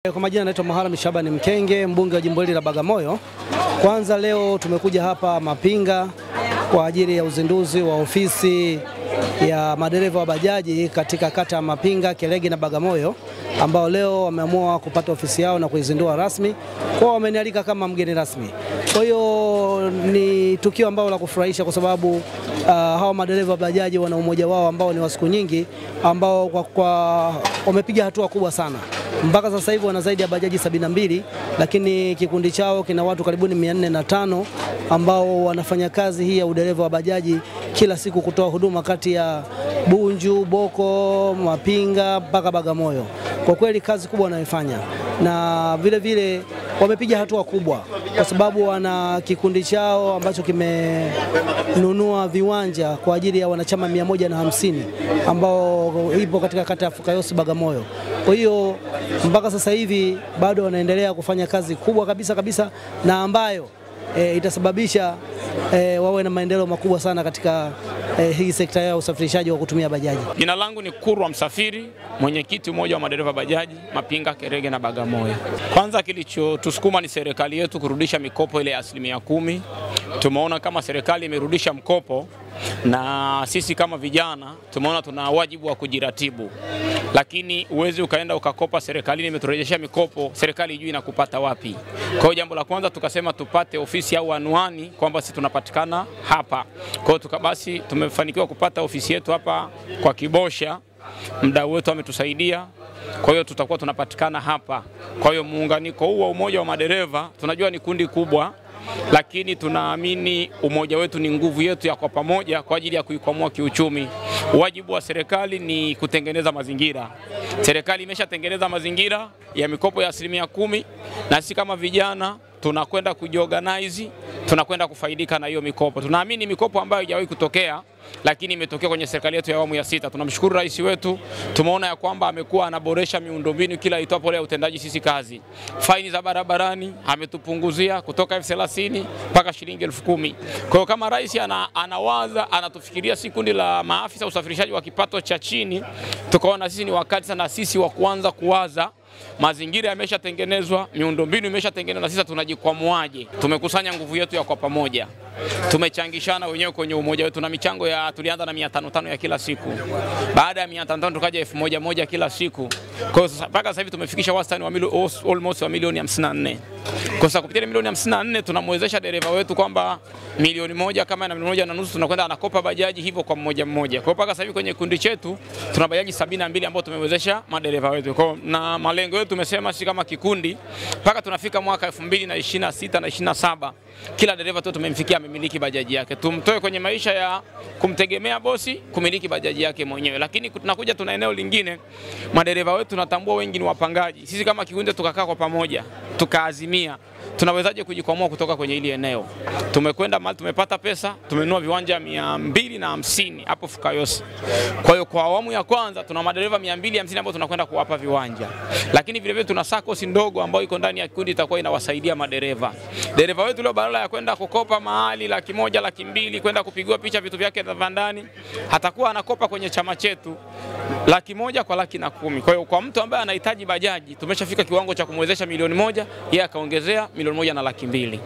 Kwa majina naitwa Mohamed Shabani Mkenge, mbunge wa jimbo hili la Bagamoyo. Kwanza leo tumekuja hapa Mapinga kwa ajili ya uzinduzi wa ofisi ya madereva wa bajaji katika kata ya Mapinga, Kelegi na Bagamoyo, ambao leo wameamua kupata ofisi yao na kuizindua rasmi. Kwa wamenialika kama mgeni rasmi. Kwa hiyo ni tukio ambalo la kufurahisha kwa sababu hawa madereva wa bajaji wana umoja wao ambao ni wa siku nyingi, ambao kwa wamepiga hatua kubwa sana. Mpaka sasa hivi wana zaidi ya bajaji 72, lakini kikundi chao kina watu karibuni 405 ambao wanafanya kazi hii ya udereva wa bajaji kila siku kutoa huduma kati ya Bunju, Boko, Mapinga mpaka Bagamoyo. Kwa kweli kazi kubwa wanaifanya, na vile vile wamepiga hatua kubwa kwa sababu wana kikundi chao ambacho kimenunua viwanja kwa ajili ya wanachama 150 ambao ipo katika kata ya Fukayosi Bagamoyo. Kwa hiyo mpaka sasa hivi bado wanaendelea kufanya kazi kubwa kabisa na ambayo itasababisha wawe na maendeleo makubwa sana katika hii sekta ya usafirishaji wa kutumia bajaji. Jina langu ni Kurwa Msafiri, mwenyekiti mmoja wa madereva bajaji Mapinga, Kelegi na Bagamoyo. Kwanza kilichotusukuma ni serikali yetu kurudisha mikopo ile ya 10%. Tumeona kama serikali imerudisha mkopo, na sisi kama vijana tumeona tuna wajibu wa kujiratibu. Lakini uwezi ukaenda ukakopa serikalini imeturejeshia mikopo, serikali ijui na kupata wapi. Kwa hiyo jambo la kwanza tukasema tupate ofisi au anwani kwamba sisi tunapatikana hapa. Kwa hiyo basi tumefanikiwa kupata ofisi yetu hapa kwa Kibosha. Mdau wetu ametusaidia. Kwa hiyo tutakuwa tunapatikana hapa. Kwa hiyo muunganiko huu wa umoja wa madereva, tunajua ni kundi kubwa, lakini tunaamini umoja wetu ni nguvu yetu ya kwa pamoja kwa ajili ya kuikwamua kiuchumi. Wajibu wa serikali ni kutengeneza mazingira. Serikali imeshatengeneza mazingira ya mikopo ya 10%, na sisi kama vijana tunakwenda kujiorganize, tunakwenda kufaidika na hiyo mikopo. Tunaamini mikopo ambayo haijawahi kutokea, lakini imetokea kwenye serikali yetu ya awamu ya 6. Tunamshukuru rais wetu, tumeona ya kwamba amekuwa anaboresha miundombinu kila itwapo leo utendaji sisi kazi. Faini za barabarani ametupunguzia kutoka 30,000 mpaka shilingi 10,000. Kwa hiyo kama rais anawaza, anatufikiria si kundi la maafisa usafirishaji wa kipato cha chini, tukaona sisi ni wakati sana sisi wa kuanza kuwaza. Mazingira yameshatengenezwa, miundombinu imeshatengenezwa, na sisi tunajikwamuaje? Tumekusanya nguvu yetu ya kwa pamoja. Tumechangishana wenyewe kwenye umoja wetu, na michango tulianza na 500 ya kila siku. Baada ya 500 tukaja 1000 kila siku. Kwa hiyo mpaka sasa hivi tumefikisha wastani wa almost wa milioni 54. Kwa sababu kupitia milioni 54 tunamwezesha dereva wetu kwamba milioni 1 kama na milioni 1.5 tunakwenda anakopa bajaji hivyo kwa mmoja. Kwa hiyo mpaka sasa hivi kwenye kundi chetu tuna bajaji 72 ambao tumewezesha madereva wetu. Kwa na malengo yetu tumesema si kama kikundi mpaka tunafika mwaka 2026 na 27 kila dereva tu tumemfikia amemiliki bajaji yake. Tumtoe kwenye maisha ya kumtegemea bosi, kumiliki bajaji yake mwenyewe. Lakini tunakuja tuna eneo lingine, madereva wetu tunatambua wengi ni wapangaji. Sisi kama kikundi tukakaa kwa pamoja, tukaazimia tunawezaje kujikwamua kutoka kwenye hili eneo. Tumekwenda mahali tumepata pesa, tumenunua viwanja 250 hapo Fukayosi. Kwa hiyo kwa awamu ya kwanza tuna madereva 250 ambao tunakwenda kuwapa viwanja. Lakini vile vile tuna SACCOS ndogo ambayo iko ndani ya kikundi itakuwa inawasaidia madereva. Dereva wetu leo badala ya kwenda kukopa mahali 100,000, 200,000 kwenda kupigwa picha vitu vyake vya ndani, atakuwa anakopa kwenye chama chetu 100,000 kwa 110,000. Kwa hiyo kwa mtu ambaye anahitaji bajaji tumeshafika kiwango cha kumwezesha milioni 1, yeye akaongezea milioni 1 na 200,000.